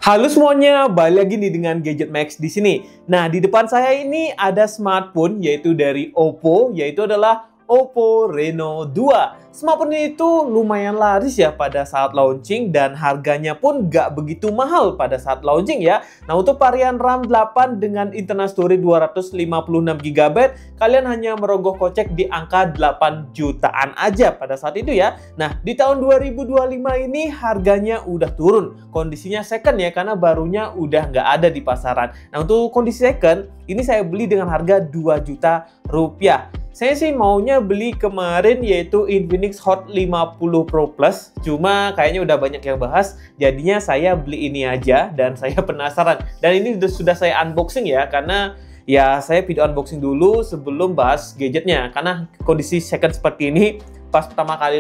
Halo semuanya, balik lagi nih dengan Gadget Max di sini. Nah, di depan saya ini ada smartphone yaitu dari Oppo, yaitu adalah Oppo Reno 2. Smartphone ini tuh lumayan laris ya pada saat launching dan harganya pun gak begitu mahal pada saat launching ya. Nah, untuk varian RAM 8 dengan internal storage 256GB, kalian hanya merogoh kocek di angka 8 jutaan aja pada saat itu ya. Nah, di tahun 2025 ini harganya udah turun. Kondisinya second ya, karena barunya udah nggak ada di pasaran. Nah, untuk kondisi second, ini saya beli dengan harga 2 juta rupiah. Saya sih maunya beli kemarin yaitu Infinix Hot 50 Pro Plus. Cuma kayaknya udah banyak yang bahas, jadinya saya beli ini aja dan saya penasaran. Dan ini sudah saya unboxing ya, karena ya saya video unboxing dulu sebelum bahas gadgetnya. Karena kondisi second seperti ini, pas pertama kali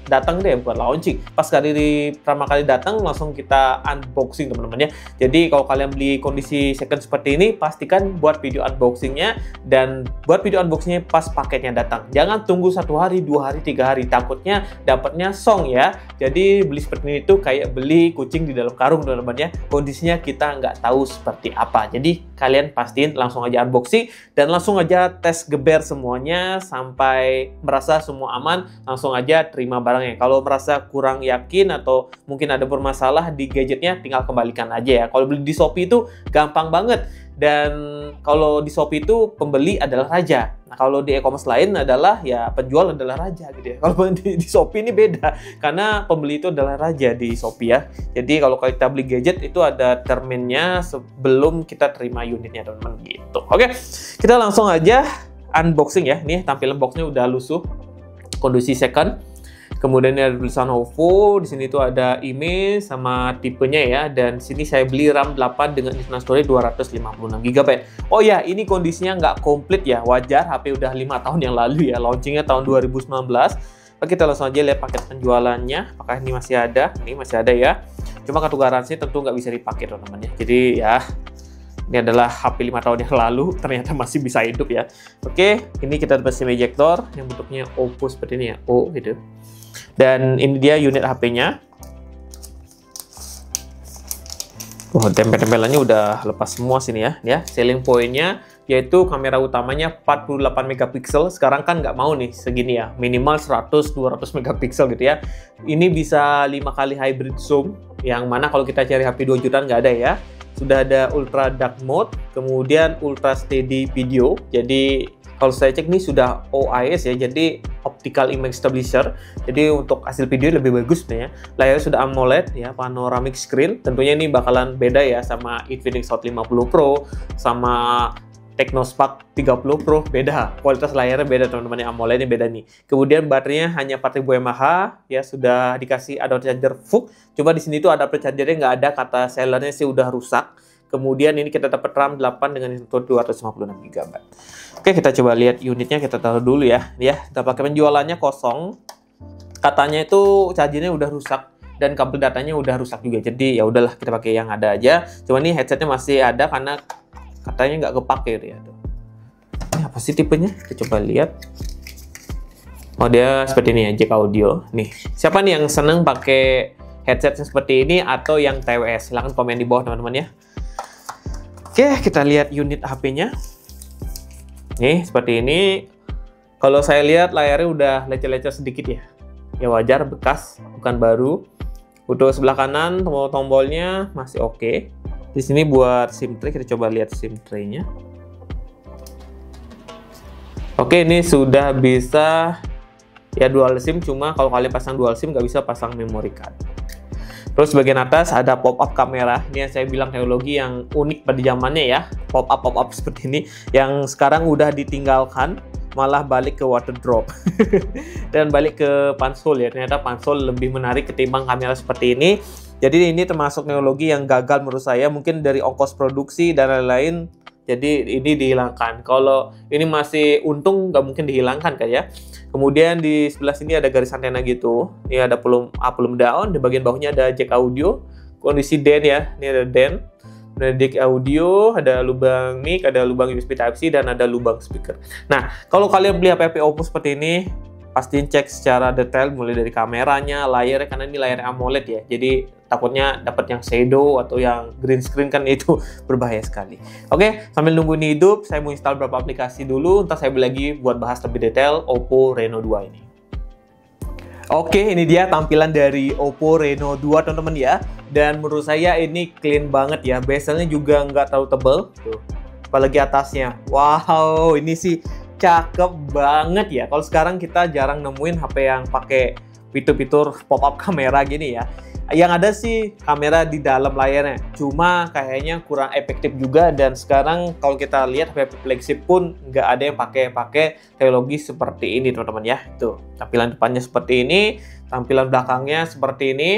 datang deh, buat launching. Pas pertama kali datang langsung kita unboxing teman-teman ya. Jadi kalau kalian beli kondisi second seperti ini, pastikan buat video unboxingnya dan buat video unboxingnya pas paketnya datang. Jangan tunggu 1 hari, 2 hari, 3 hari, takutnya dapatnya song ya. Jadi beli seperti ini tuh kayak beli kucing di dalam karung teman-teman ya. Kondisinya kita nggak tahu seperti apa. Jadi kalian pastiin langsung aja unboxing dan langsung aja tes geber semuanya sampai merasa semua aman, langsung aja terima barangnya. Kalau merasa kurang yakin atau mungkin ada bermasalah di gadgetnya, tinggal kembalikan aja ya. Kalau beli di Shopee itu gampang banget. Dan kalau di Shopee itu pembeli adalah raja. Nah, kalau di e-commerce lain adalah ya penjual adalah raja gitu ya. Kalau di Shopee ini beda, karena pembeli itu adalah raja di Shopee ya. Jadi kalau kita beli gadget itu ada terminnya sebelum kita terima unitnya teman-teman gitu. Oke, kita langsung aja unboxing ya. Nih tampilan boxnya udah lusuh. Kondisi second. Kemudian ada tulisan Oppo, di sini tuh ada image sama tipenya ya, dan sini saya beli RAM 8 dengan internal storage 256GB. Oh ya, ini kondisinya nggak komplit ya, wajar, HP udah 5 tahun yang lalu ya, launchingnya tahun 2019. Oke, kita langsung aja lihat paket penjualannya, apakah ini masih ada? Ini masih ada ya, cuma kartu garansi tentu nggak bisa dipakai teman-teman ya, jadi ya ini adalah HP 5 tahun yang lalu, ternyata masih bisa hidup ya. Oke, ini kita dapat SIM ejector yang bentuknya Oppo seperti ini ya, O gitu. Dan ini dia unit HP-nya. Oh, tempel-tempelannya udah lepas semua sini ya. Selling point-nya yaitu kamera utamanya 48 megapiksel. Sekarang kan nggak mau nih segini ya, minimal 100-200 megapiksel gitu ya. Ini bisa 5 kali hybrid zoom, yang mana kalau kita cari HP 2 jutaan nggak ada ya. Sudah ada ultra dark mode, kemudian ultra steady video. Jadi kalau saya cek nih sudah OIS ya, jadi optical image stabilizer. Jadi untuk hasil video lebih bagus sebenarnya. Layarnya sudah AMOLED ya, panoramic screen. Tentunya ini bakalan beda ya sama Infinix Hot 50 Pro sama Technospark 30 Pro, beda. Kualitas layarnya beda teman-teman, AMOLED-nya beda nih. Kemudian baterainya hanya 4000 mAh ya, sudah dikasih adapter charger VOOC. Coba di sini tuh adapter chargernya nggak ada, kata sellernya sih udah rusak. Kemudian ini kita dapat RAM 8 dengan internal 256GB. Oke, kita coba lihat unitnya, kita taruh dulu ya. Ya, kita pakai penjualannya kosong. Katanya itu chargernya udah rusak dan kabel datanya udah rusak juga. Jadi ya udahlah, kita pakai yang ada aja. Cuma nih headsetnya masih ada karena katanya nggak kepake ya. Ini apa sih tipenya? Kita coba lihat. Oh, dia seperti ini ya, jack audio. Nih, siapa nih yang seneng pakai headset seperti ini atau yang TWS? Silahkan komen di bawah teman-teman ya. Oke, kita lihat unit HP-nya. Nih, seperti ini. Kalau saya lihat layarnya udah lecet-lecet sedikit ya. Ya wajar, bekas, bukan baru. Untuk sebelah kanan, tombol-tombolnya masih oke. Di sini buat SIM tray, kita coba lihat SIM tray-nya. Oke, ini sudah bisa ya dual SIM, cuma kalau kalian pasang dual SIM nggak bisa pasang memory card. Terus bagian atas ada pop-up kamera. Ini yang saya bilang teknologi yang unik pada zamannya ya. Pop-up seperti ini yang sekarang udah ditinggalkan, malah balik ke water drop. Dan balik ke pansol ya. Ternyata pansol lebih menarik ketimbang kamera seperti ini. Jadi ini termasuk teknologi yang gagal menurut saya, mungkin dari ongkos produksi dan lain-lain. Jadi ini dihilangkan. Kalau ini masih untung nggak mungkin dihilangkan kan ya. Kemudian di sebelah sini ada garis antena gitu. Ini ada volume up, volume down. Di bagian bawahnya ada jack audio. Kondisi DEN ya. Ini ada DEN. Ada jack audio, ada lubang mic, ada lubang USB Type-C, dan ada lubang speaker. Nah, kalau kalian beli HP Oppo seperti ini, pastiin cek secara detail mulai dari kameranya, layarnya, karena ini layar AMOLED ya. Jadi takutnya dapat yang shadow atau yang green screen, kan itu berbahaya sekali. Oke, sambil nunggu ini hidup, saya mau install beberapa aplikasi dulu, ntar saya beli lagi buat bahas lebih detail Oppo Reno 2 ini. Oke, ini dia tampilan dari Oppo Reno 2 teman-teman ya. Dan menurut saya ini clean banget ya. Bezelnya juga nggak terlalu tebal. Tuh. Apalagi atasnya. Wow, ini sih cakep banget ya. Kalau sekarang kita jarang nemuin HP yang pakai fitur-fitur pop-up kamera gini ya. Yang ada sih kamera di dalam layarnya, cuma kayaknya kurang efektif juga. Dan sekarang kalau kita lihat HP flagship pun nggak ada yang pakai teknologi seperti ini teman-teman ya. Tuh, tampilan depannya seperti ini, tampilan belakangnya seperti ini.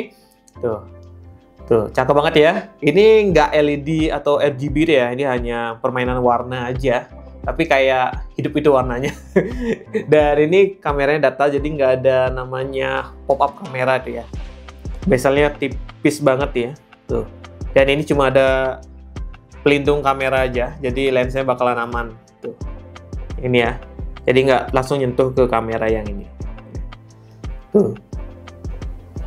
Tuh, cakep banget ya. Ini nggak LED atau RGB ya, ini hanya permainan warna aja. Tapi kayak hidup itu warnanya. Dan ini kameranya data, jadi nggak ada namanya pop-up kamera tuh ya. Bezelnya tipis banget ya, tuh. Dan ini cuma ada pelindung kamera aja, jadi lensnya bakalan aman, tuh. Ini ya, jadi nggak langsung nyentuh ke kamera yang ini. Tuh.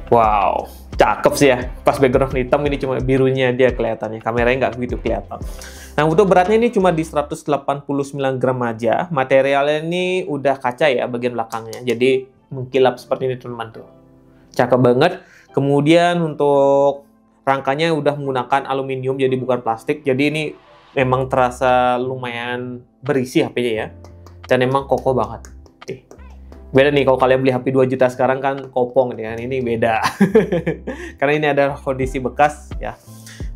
Wow, cakep sih ya. Pas background hitam ini cuma birunya dia kelihatannya, kameranya nggak begitu kelihatan. Nah, untuk beratnya ini cuma di 189 gram aja. Materialnya ini udah kaca ya bagian belakangnya, jadi mengkilap seperti ini teman-teman tuh. Cakep banget. Kemudian untuk rangkanya udah menggunakan aluminium, jadi bukan plastik. Jadi ini memang terasa lumayan berisi HP-nya ya. Dan emang kokoh banget. Beda nih kalau kalian beli HP 2 juta sekarang kan kopong nih kan. Ini beda. Karena ini ada kondisi bekas ya.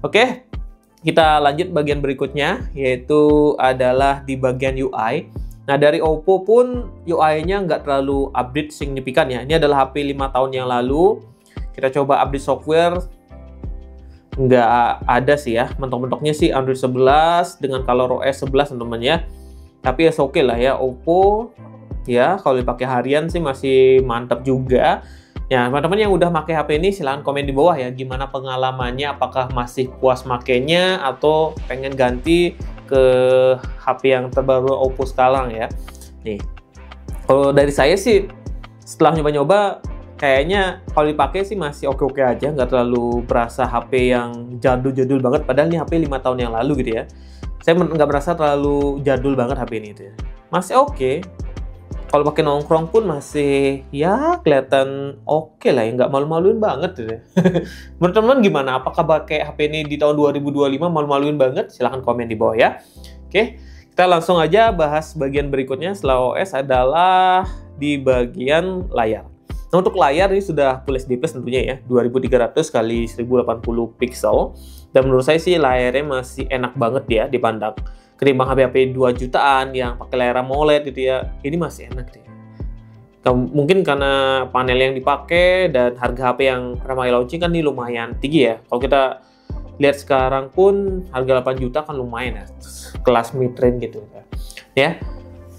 Oke, kita lanjut bagian berikutnya, yaitu adalah di bagian UI. Nah, dari Oppo pun UI-nya nggak terlalu update signifikan ya. Ini adalah HP 5 tahun yang lalu. Kita coba update software, nggak ada sih ya. Mentok-mentoknya sih Android 11 dengan ColorOS 11 teman-teman ya. Tapi ya oke lah ya, Oppo ya kalau dipakai harian sih masih mantap juga. Ya, teman-teman yang udah pakai HP ini silahkan komen di bawah ya, gimana pengalamannya, apakah masih puas makainya atau pengen ganti ke HP yang terbaru Oppo sekarang ya. Nih, kalau dari saya sih setelah nyoba-nyoba, kayaknya kalau dipakai sih masih oke-oke aja, nggak terlalu berasa HP yang jadul-jadul banget, padahal ini HP 5 tahun yang lalu gitu ya. Saya nggak merasa terlalu jadul banget HP ini itu ya. Masih oke. Kalau pakai nongkrong pun masih ya kelihatan oke lah ya, nggak malu-maluin banget gitu ya. Menurut teman-teman gimana? Apakah pakai HP ini di tahun 2025 malu-maluin banget? Silahkan komen di bawah ya. Oke, kita langsung aja bahas bagian berikutnya setelah OS adalah di bagian layar. Nah, untuk layar ini sudah Full HD Plus tentunya ya, 2300 x 1080 pixel. Dan menurut saya sih layarnya masih enak banget ya dipandang. Ketimbang HP-HP 2 jutaan yang pakai layar AMOLED gitu ya, ini masih enak deh. Mungkin karena panel yang dipakai dan harga HP yang ramai launching kan ini lumayan tinggi ya. Kalau kita lihat sekarang pun harga 8 juta kan lumayan ya, kelas mid-range gitu ya.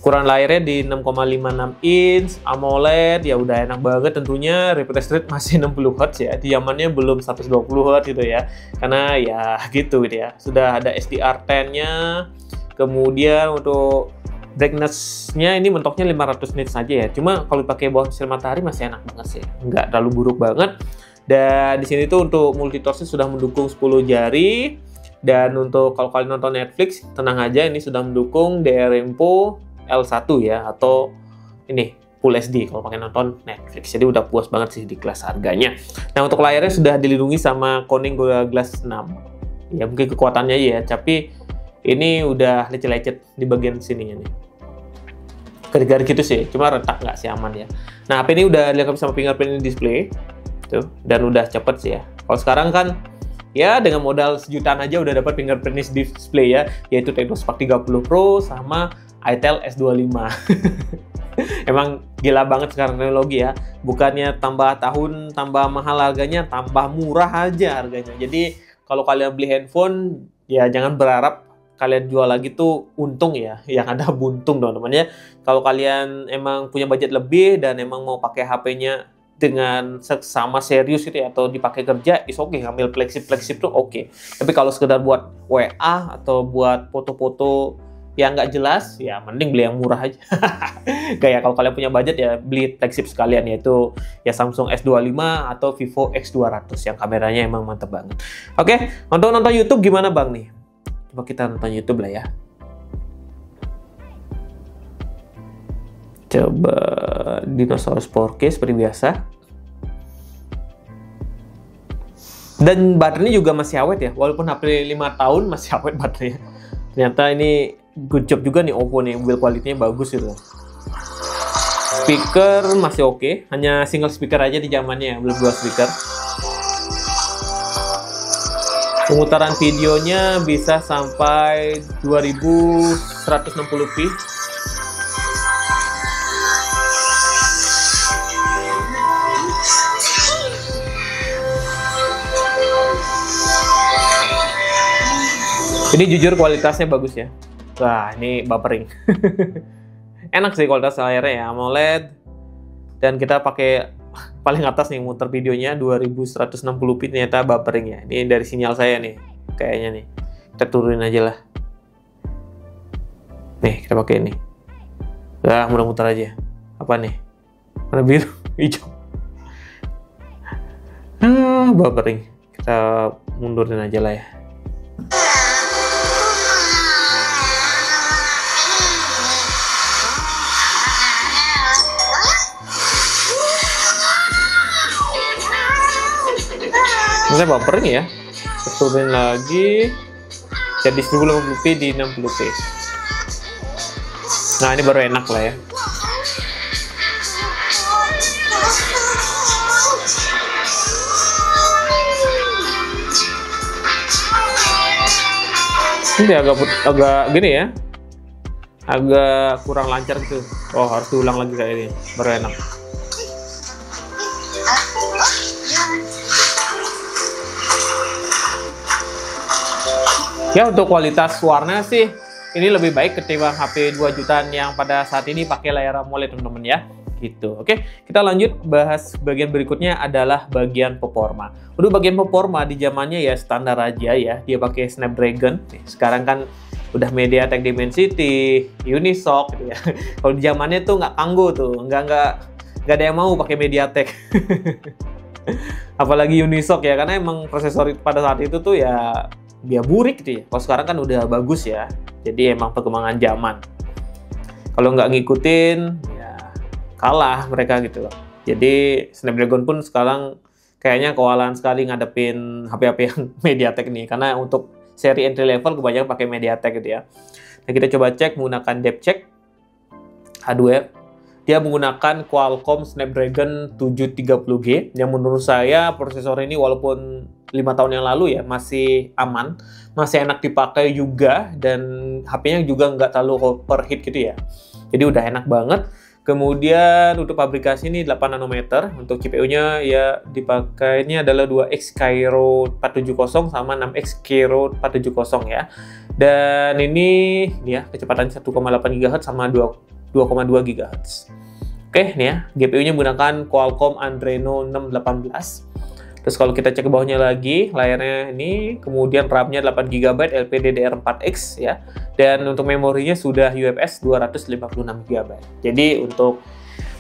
Ukuran layarnya di 6,56 inch, AMOLED, ya udah enak banget tentunya. Refresh rate masih 60 Hz ya, diamannya belum 120 Hz gitu ya. Karena ya gitu ya, sudah ada SDR10-nya. Kemudian untuk brightness-nya ini mentoknya 500 nits saja ya. Cuma kalau pakai bawah sinar matahari masih enak banget sih, nggak terlalu buruk banget. Dan di sini tuh untuk multitask sudah mendukung 10 jari. Dan untuk kalau kalian nonton Netflix, tenang aja, ini sudah mendukung DRM-PO L1 ya, atau ini Full HD kalau pakai nonton Netflix. Jadi udah puas banget sih di kelas harganya. Nah, untuk layarnya sudah dilindungi sama Corning Gorilla Glass 6. Ya mungkin kekuatannya ya, tapi ini udah lecet-lecet di bagian sininya nih. Garis-garis gitu sih, cuma retak nggak sih, aman ya. Nah, HP ini udah dilengkapi sama fingerprint display. Tuh, dan udah cepet sih ya. Kalau sekarang kan ya dengan modal sejutaan aja udah dapat fingerprint display ya, yaitu Technospark 30 Pro sama itel S25. Emang gila banget sekarang teknologi ya. Bukannya tambah tahun tambah mahal harganya, tambah murah aja harganya. Jadi kalau kalian beli handphone ya jangan berharap kalian jual lagi tuh untung ya, yang ada buntung teman-teman ya. Kalau kalian emang punya budget lebih dan emang mau pakai HP-nya dengan sama serius gitu ya, atau dipakai kerja, is oke, ngambil flagship tuh oke. Tapi kalau sekedar buat WA atau buat foto-foto yang nggak jelas, ya mending beli yang murah aja. Kayak kalau kalian punya budget ya beli flagship sekalian, yaitu ya Samsung S25 atau Vivo X200 yang kameranya emang mantep banget. Oke, untuk nonton YouTube gimana Bang nih? Coba kita nonton YouTube lah ya. Coba Dinosaurus 4K seperti biasa. Dan baterainya juga masih awet ya, walaupun HP 5 tahun masih awet baterainya. Ternyata ini good job juga nih Oppo nih, build quality-nya bagus gitu. Speaker masih oke, hanya single speaker aja di zamannya, belum dua speaker. Pemutaran videonya bisa sampai 2160p. Ini jujur kualitasnya bagus ya. Wah, ini buffering. Enak sih kualitas layarnya ya, AMOLED. Dan kita pakai paling atas nih muter videonya 2160p, ternyata buffering ya. Ini dari sinyal saya nih, kayaknya nih. Kita turunin aja lah. Nih, kita pakai ini. Wah, muter-muter aja. Apa nih? Warna biru, hijau. Buffering. Kita mundurin aja lah ya. Saya buffering ya, turunin lagi jadi 1080p di 60p. Nah, ini baru enak lah ya. Ini agak gini ya, agak kurang lancar gitu. Oh, harus diulang lagi kayak ini, baru enak. Ya, untuk kualitas warna sih ini lebih baik ketimbang HP 2 jutaan yang pada saat ini pakai layar AMOLED teman-teman ya. Gitu. Oke, kita lanjut bahas bagian berikutnya adalah bagian performa. Untuk bagian performa di zamannya ya standar aja ya. Dia pakai Snapdragon. Sekarang kan udah MediaTek Dimensity, Unisoc gitu ya. Kalau di zamannya tuh nggak kanggo tuh, nggak ada yang mau pakai MediaTek. Apalagi Unisoc ya, karena emang prosesor pada saat itu tuh ya dia burik gitu ya. Kalau sekarang kan udah bagus ya. Jadi emang perkembangan zaman. Kalau nggak ngikutin, ya kalah mereka gitu loh. Jadi Snapdragon pun sekarang kayaknya kewalahan sekali ngadepin HP-HP yang MediaTek nih. Karena untuk seri entry level kebanyakan pakai MediaTek gitu ya. Nah, kita coba cek menggunakan depth check hardware. Dia menggunakan Qualcomm Snapdragon 730G yang menurut saya prosesor ini walaupun 5 tahun yang lalu ya masih aman, masih enak dipakai juga, dan HP-nya juga nggak terlalu overheat gitu ya. Jadi udah enak banget. Kemudian untuk pabrikasi ini 8 nanometer, untuk CPU-nya ya dipakainya adalah 2X Cairo 470 sama 6X Cairo 470 ya. Dan ini ya kecepatan 1,8 GHz sama 2,2 GHz. Oke, nih ya, GPU-nya menggunakan Qualcomm Adreno 618. Terus kalau kita cek ke bawahnya lagi, layarnya ini, kemudian RAM-nya 8 GB LPDDR4X ya. Dan untuk memorinya sudah UFS 256 GB. Jadi untuk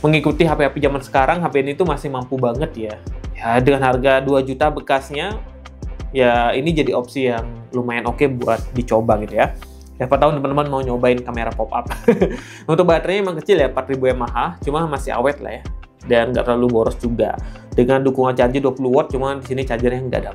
mengikuti HP-HP zaman sekarang, HP ini tuh masih mampu banget ya. Ya dengan harga 2 juta bekasnya, ya ini jadi opsi yang lumayan oke buat dicoba gitu ya. Siapa tahu teman-teman mau nyobain kamera pop-up. Untuk baterainya emang kecil ya, 4000 mAh, cuma masih awet lah ya. Dan nggak terlalu boros juga. Dengan dukungan charger 20 watt, cuma di sini chargernya nggak ada.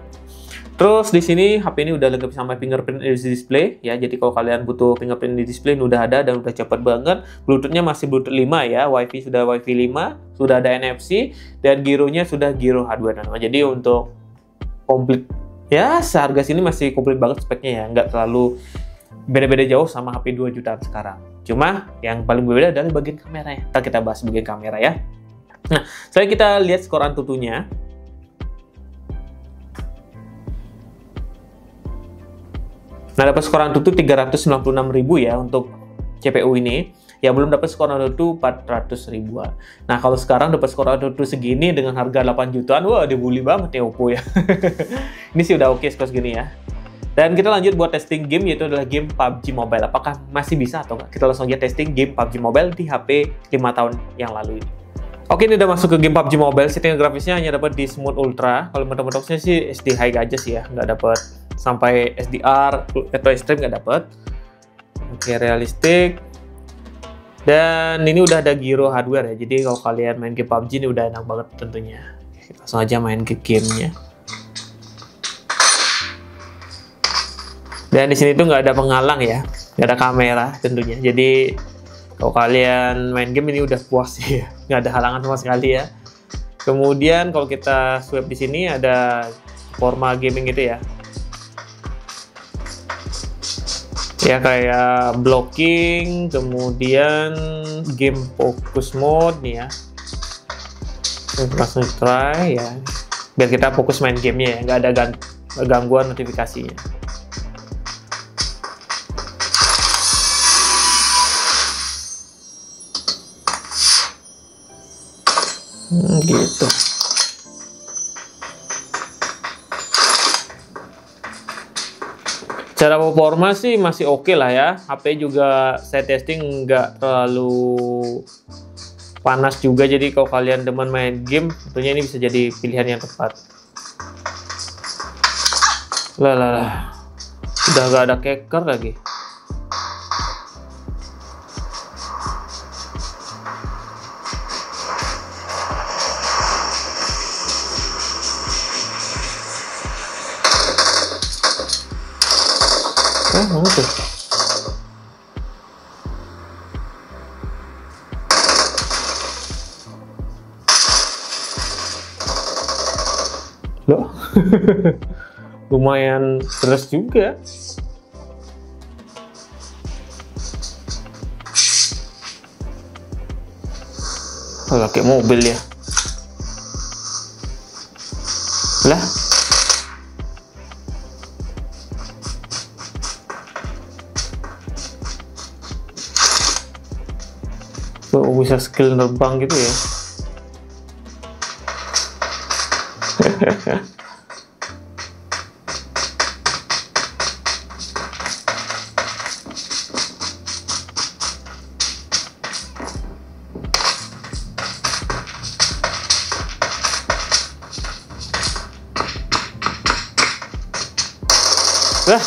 Terus di sini HP ini udah lengkap sama fingerprint display ya. Jadi kalau kalian butuh fingerprint di display ini udah ada dan udah cepet banget. Bluetooth-nya masih Bluetooth 5 ya, Wi-Fi sudah Wi-Fi 5, sudah ada NFC, dan gironya sudah giro H265. Jadi untuk komplit ya seharga sini masih komplit banget speknya ya, nggak terlalu beda-beda jauh sama HP 2 jutaan sekarang. Cuma yang paling berbeda adalah bagian kameranya. Ntar kita bahas bagian kamera ya. Nah, sekarang kita lihat skor AnTuTu-nya. Nah, dapat skor AnTuTu 396.000 ya untuk CPU ini. Ya, belum dapat skor AnTuTu 400 ribuan. Nah, kalau sekarang dapat skor AnTuTu segini dengan harga 8 jutaan, wah dibully banget ya Oppo ya. Ini sih udah oke skor segini ya. Dan kita lanjut buat testing game, yaitu adalah game PUBG Mobile. Apakah masih bisa atau enggak? Kita langsung aja testing game PUBG Mobile di HP 5 tahun yang lalu ini. Oke, ini udah masuk ke game PUBG Mobile. Setting grafisnya hanya dapat di Smooth Ultra. Kalau motong-motongnya sih SD High aja sih ya, nggak dapat sampai SDR atau Extreme nggak dapat. Oke, realistik. Dan ini udah ada gyro hardware ya. Jadi kalau kalian main game PUBG ini udah enak banget tentunya. Kita langsung aja main ke gamenya. Dan di sini tuh nggak ada penghalang ya, nggak ada kamera tentunya. Jadi kalau kalian main game ini udah puas ya, nggak ada halangan sama sekali ya. Kemudian kalau kita swipe di sini ada forma gaming gitu ya. Ya kayak blocking, kemudian game focus mode nih ya. Langsung try ya, biar kita fokus main gamenya ya, nggak ada gangguan notifikasinya. Gitu. Cara performa sih masih oke lah ya. HP juga saya testing nggak terlalu panas juga. Jadi kalau kalian demen main game, tentunya ini bisa jadi pilihan yang tepat. Lah. Udah nggak ada keker lagi. Mana tuh? Loh, lumayan terus juga. Kalau kayak mobil ya. Lah. Oh, bisa skill nerbang gitu ya. Lah.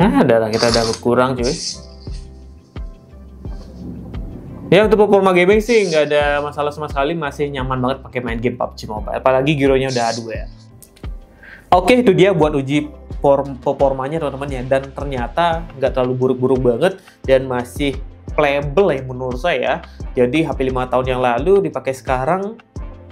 Nah, darah kita udah berkurang cuy. Ya untuk performa gaming sih nggak ada masalah sama sekali, masih nyaman banget pakai main game PUBG Mobile. Apalagi gyronya udah A2 ya. Oke, itu dia buat uji performanya teman-teman ya. Dan ternyata nggak terlalu buruk-buruk banget dan masih playable ya menurut saya. Jadi HP 5 tahun yang lalu dipakai sekarang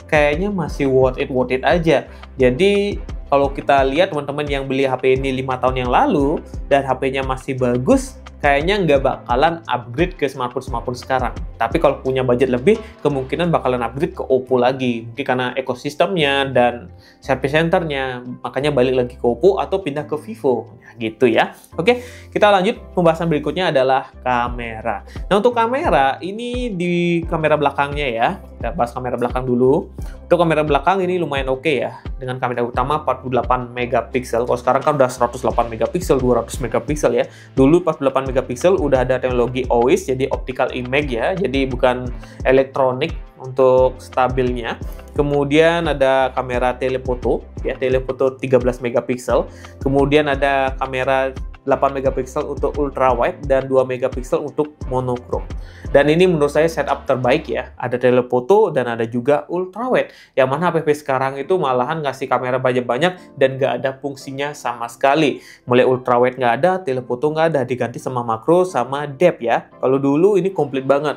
kayaknya masih worth it aja. Jadi kalau kita lihat teman-teman yang beli HP ini 5 tahun yang lalu dan HP-nya masih bagus, kayaknya nggak bakalan upgrade ke smartphone sekarang. Tapi kalau punya budget lebih, kemungkinan bakalan upgrade ke Oppo lagi. Mungkin karena ekosistemnya dan service centernya, makanya balik lagi ke Oppo atau pindah ke Vivo. Nah, gitu ya. Oke, kita lanjut. Pembahasan berikutnya adalah kamera. Nah, untuk kamera, ini di kamera belakangnya ya. Kita bahas kamera belakang dulu. Untuk kamera belakang ini lumayan oke ya. Dengan kamera utama 48 megapiksel. Kalau sekarang kan udah 108 megapiksel, 200 megapiksel ya. Dulu 48 megapiksel udah ada teknologi OIS, jadi optical image ya. Jadi bukan elektronik untuk stabilnya. Kemudian ada kamera telefoto ya, telefoto 13 megapiksel. Kemudian ada kamera 8 megapiksel untuk ultra wide dan 2 megapiksel untuk monokrom. Dan ini menurut saya setup terbaik ya. Ada telefoto dan ada juga ultra wide. Yang mana HP sekarang itu malahan ngasih kamera banyak-banyak dan nggak ada fungsinya sama sekali. Mulai ultra wide nggak ada, telefoto nggak ada, diganti sama makro sama depth ya. Kalau dulu ini komplit banget.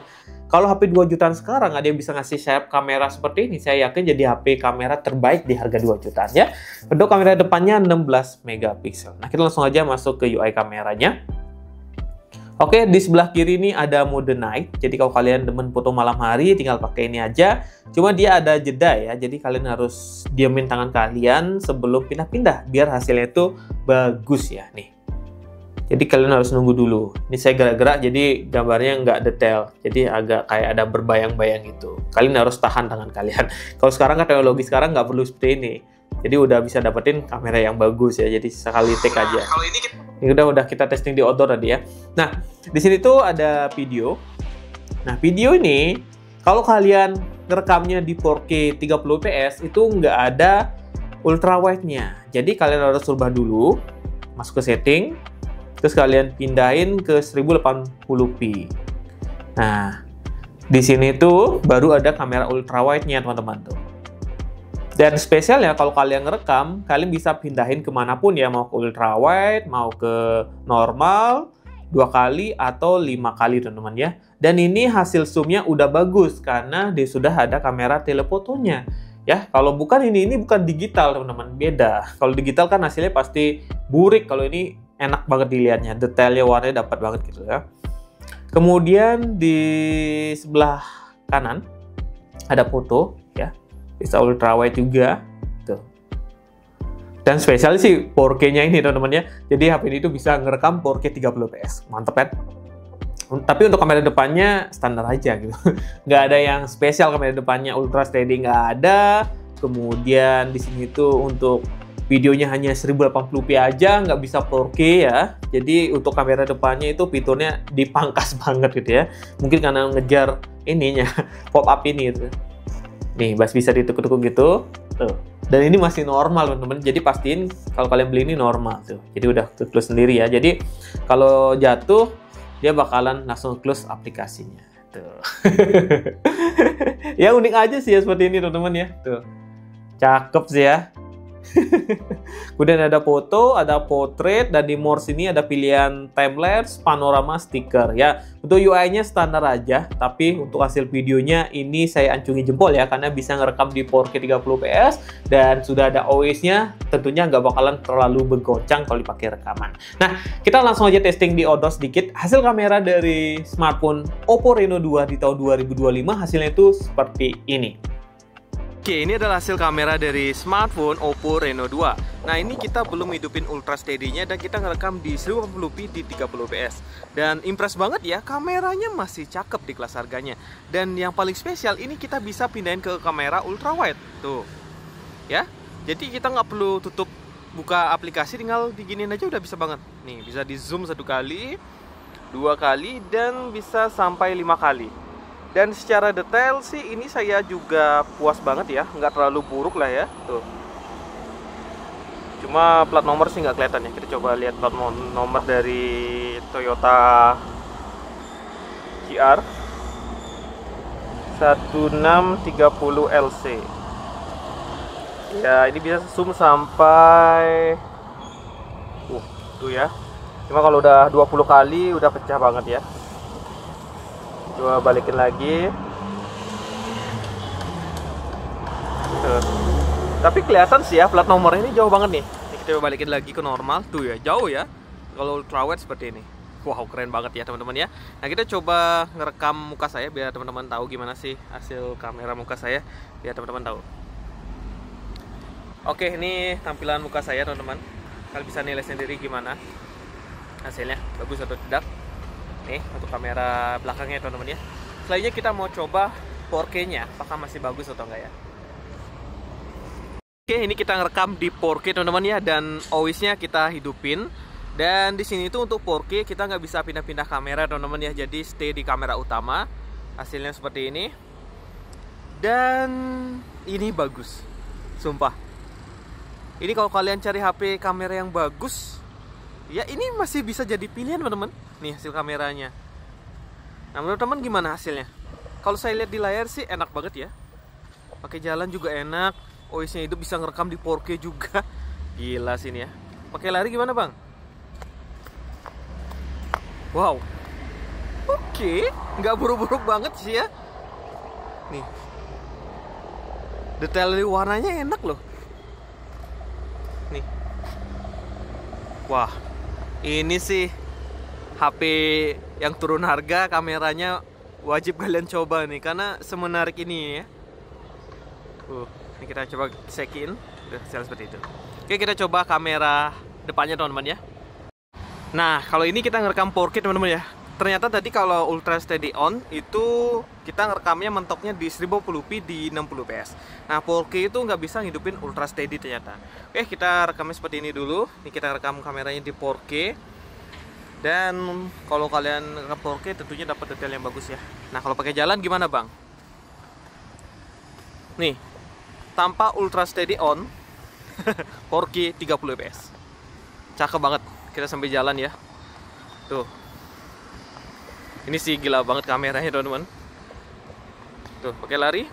Kalau HP 2 jutaan sekarang ada yang bisa ngasih setup kamera seperti ini, saya yakin jadi HP kamera terbaik di harga 2 jutaan ya. Untuk kamera depannya 16 megapiksel. Nah, kita langsung aja masuk ke UI kameranya. Oke, di sebelah kiri ini ada mode night. Jadi kalau kalian demen foto malam hari, tinggal pakai ini aja. Cuma dia ada jeda ya. Jadi kalian harus diamin tangan kalian sebelum pindah-pindah biar hasilnya itu bagus ya nih. Jadi kalian harus nunggu dulu. Ini saya gerak-gerak jadi gambarnya nggak detail. Jadi agak kayak ada berbayang-bayang gitu. Kalian harus tahan tangan kalian. Kalau sekarang kan teknologi sekarang nggak perlu seperti ini. Jadi udah bisa dapetin kamera yang bagus ya. Jadi sekali take aja. Kalau ini udah kita testing di outdoor tadi ya. Nah, di sini tuh ada video. Nah, video ini kalau kalian ngerekamnya di 4K 30 fps itu nggak ada ultrawide-nya. Jadi kalian harus rubah dulu, masuk ke setting. Terus kalian pindahin ke 1080p. Nah, di sini tuh baru ada kamera ultrawide-nya teman-teman tuh. Dan spesialnya kalau kalian ngerekam, kalian bisa pindahin kemanapun ya, mau ke ultrawide, mau ke normal, 2 kali atau 5 kali teman-teman ya. Dan ini hasil zoom-nya udah bagus karena dia sudah ada kamera telefotonya. Ya, kalau bukan ini bukan digital teman-teman, beda. Kalau digital kan hasilnya pasti burik, kalau ini enak banget dilihatnya, detailnya warnanya dapat banget gitu ya. Kemudian di sebelah kanan ada foto ya, bisa ultrawide juga tuh. Dan spesial sih 4K-nya ini teman-teman ya. Jadi HP ini tuh bisa ngerekam 4K 30 fps, mantep kan? Tapi untuk kamera depannya standar aja gitu. Nggak ada yang spesial kamera depannya ultra steady, nggak ada. Kemudian di sini tuh untuk videonya hanya 1080p aja, nggak bisa 4K ya. Jadi untuk kamera depannya itu fiturnya dipangkas banget gitu ya. Mungkin karena ngejar ininya, pop up ini gitu. Nih, bisa ditekuk-tekuk gitu. Tuh. Dan ini masih normal teman-teman. Jadi pastiin kalau kalian beli ini normal tuh. Jadi udah close sendiri ya. Jadi kalau jatuh dia bakalan langsung close aplikasinya. Tuh. Ya unik aja sih ya seperti ini teman-teman ya. Tuh. Cakep sih ya. Kemudian ada foto, ada portrait, dan di more sini ada pilihan timelapse, panorama, stiker ya. Untuk UI-nya standar aja, tapi untuk hasil videonya ini saya ancungi jempol ya, karena bisa ngerekam di 4K 30 fps dan sudah ada OIS-nya, tentunya nggak bakalan terlalu bergoncang kalau dipakai rekaman. Nah, kita langsung aja testing di outdoor sedikit. Hasil kamera dari smartphone Oppo Reno 2 di tahun 2025 hasilnya itu seperti ini. Oke, ini adalah hasil kamera dari smartphone Oppo Reno 2. Nah, ini kita belum hidupin ultra steady-nya dan kita ngerekam di 1080p di 30 fps. Dan impress banget ya, kameranya masih cakep di kelas harganya. Dan yang paling spesial, ini kita bisa pindahin ke kamera ultra wide. Tuh, ya. Jadi kita nggak perlu tutup buka aplikasi, tinggal diginiin aja udah bisa banget. Nih, bisa di zoom 1 kali, 2 kali, dan bisa sampai 5 kali. Dan secara detail sih ini saya juga puas banget ya, nggak terlalu buruk lah ya. Tuh. Cuma plat nomor sih nggak kelihatan ya. Kita coba lihat plat nomor dari Toyota GR 1630 LC. Ya, ini bisa zoom sampai tuh ya. Cuma kalau udah 20 kali udah pecah banget ya. Coba balikin lagi. Tuh. Tapi kelihatan sih ya plat nomor ini jauh banget nih. Ini kita coba balikin lagi ke normal. Tuh ya, jauh ya. Kalau ultrawide seperti ini. Wow, keren banget ya teman-teman ya. Nah, kita coba ngerekam muka saya biar teman-teman tahu gimana sih hasil kamera muka saya, biar teman-teman tahu. Oke, ini tampilan muka saya teman-teman. Kalian bisa nilai sendiri gimana hasilnya, bagus atau tidak. Nih untuk kamera belakangnya teman-teman ya. Selanjutnya kita mau coba 4K-nya, apakah masih bagus atau enggak ya. Oke, ini kita ngerekam di 4K teman-teman ya, dan OIS-nya kita hidupin. Dan di sini tuh untuk 4K kita nggak bisa pindah-pindah kamera teman-teman ya, jadi stay di kamera utama. Hasilnya seperti ini. Dan ini bagus, sumpah. Ini kalau kalian cari HP kamera yang bagus, ya ini masih bisa jadi pilihan teman-teman. Nih hasil kameranya. Nah, menurut teman gimana hasilnya? Kalau saya lihat di layar sih enak banget ya. Pakai jalan juga enak. OIS-nya itu bisa ngerekam di 4K juga. Gila sih ini ya. Pakai lari gimana bang? Wow. Oke, nggak buruk-buruk banget sih ya. Nih. Detail dari warnanya enak loh. Nih. Wah. Ini sih HP yang turun harga, kameranya wajib kalian coba nih karena semenarik ini ya. Ini kita coba check-in, hasil seperti itu. Oke, kita coba kamera depannya teman-teman ya. Nah, kalau ini kita ngerekam 4K teman-teman ya. Ternyata tadi kalau Ultra Steady On itu kita ngerekamnya mentoknya di 1080p di 60 fps. Nah, 4K itu nggak bisa ngidupin Ultra Steady ternyata. Oke, kita rekamnya seperti ini dulu. Ini kita rekam kameranya di 4K. Dan kalau kalian rekam 4K tentunya dapat detail yang bagus ya. Nah, kalau pakai jalan gimana, Bang? Nih, tanpa Ultra Steady On 4K 30 fps. Cakep banget. Kita sambil jalan ya. Tuh. Ini sih gila banget kameranya, teman-teman. Tuh, pakai lari.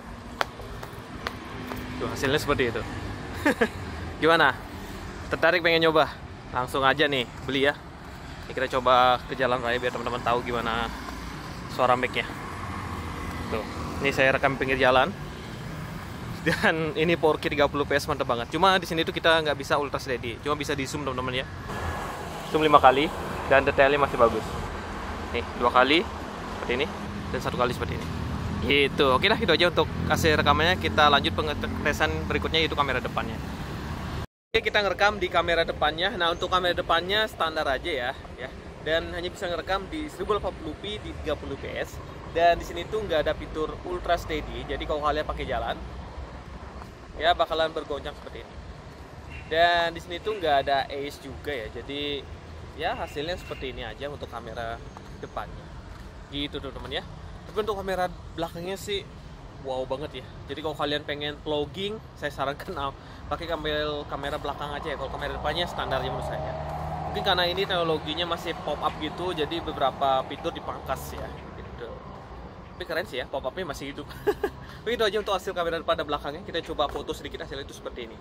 Tuh, hasilnya seperti itu. Gimana? Tertarik pengen nyoba? Langsung aja nih, beli ya. Ini kita coba ke jalan raya biar teman-teman tahu gimana suara mic-nya. Tuh, ini saya rekam pinggir jalan. Dan ini 4K 30 fps mantap banget. Cuma di sini tuh kita nggak bisa Ultra Steady. Cuma bisa di zoom, teman-teman ya. Zoom 5 kali dan detailnya masih bagus. Nih, 2 kali seperti ini dan 1 kali seperti ini. Gitu. Oke lah, itu aja untuk hasil rekamannya. Kita lanjut pengetesan berikutnya, yaitu kamera depannya. Oke, kita ngerekam di kamera depannya. Nah, untuk kamera depannya standar aja ya. Dan hanya bisa ngerekam di 1080p di 30 fps. Dan di sini tuh nggak ada fitur Ultra Steady. Jadi kalau kalian pakai jalan ya bakalan bergoncang seperti ini. Dan di sini tuh nggak ada ACE juga ya. Jadi ya hasilnya seperti ini aja untuk kamera depannya. Gitu teman-teman ya. Tapi untuk kamera belakangnya sih wow banget ya. Jadi kalau kalian pengen vlogging, saya sarankan pakai kamera belakang aja ya. Kalau kamera depannya standar ya menurut saya. Mungkin karena ini teknologinya masih pop up gitu, jadi beberapa fitur dipangkas ya. Gitu. Tapi keren sih ya, pop upnya masih hidup. Begitu aja untuk hasil kamera depan dan belakangnya. Kita coba foto sedikit, hasilnya itu seperti ini.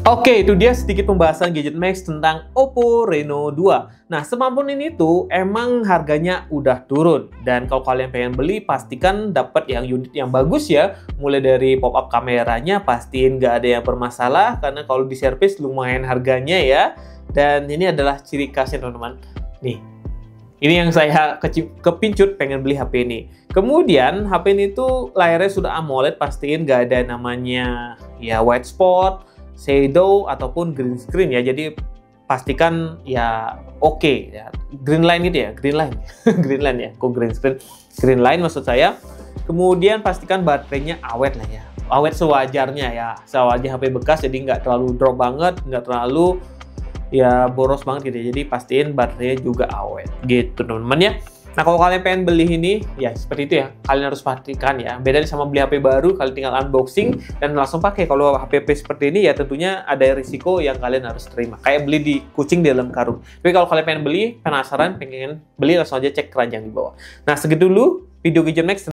Oke, itu dia sedikit pembahasan Gadget Max tentang Oppo Reno 2. Nah, semampun ini tuh emang harganya udah turun. Dan kalau kalian pengen beli, pastikan dapat yang unit yang bagus ya. Mulai dari pop-up kameranya, pastiin nggak ada yang bermasalah. Karena kalau di servis lumayan harganya ya. Dan ini adalah ciri khasnya teman-teman. Nih, ini yang saya kepincut pengen beli HP ini. Kemudian, HP ini tuh layarnya sudah AMOLED, pastiin nggak ada namanya ya white spot, shadow ataupun green screen ya. Jadi pastikan ya oke ya, green line gitu ya, green line green line ya, kok green screen, green line maksud saya. Kemudian pastikan baterainya awet lah ya, awet sewajarnya ya, sewajarnya HP bekas, jadi nggak terlalu drop banget, nggak terlalu ya boros banget gitu ya. Jadi pastiin baterainya juga awet gitu teman-teman ya. Nah, kalau kalian pengen beli ini, ya seperti itu ya. Kalian harus pastikan ya. Beda sama beli HP baru, kalian tinggal unboxing dan langsung pakai. Kalau HP seperti ini ya tentunya ada risiko yang kalian harus terima. Kayak beli di kucing di dalam karung. Tapi kalau kalian pengen beli, penasaran, pengen beli, langsung aja cek keranjang di bawah. Nah, segitu dulu video Gadget Max.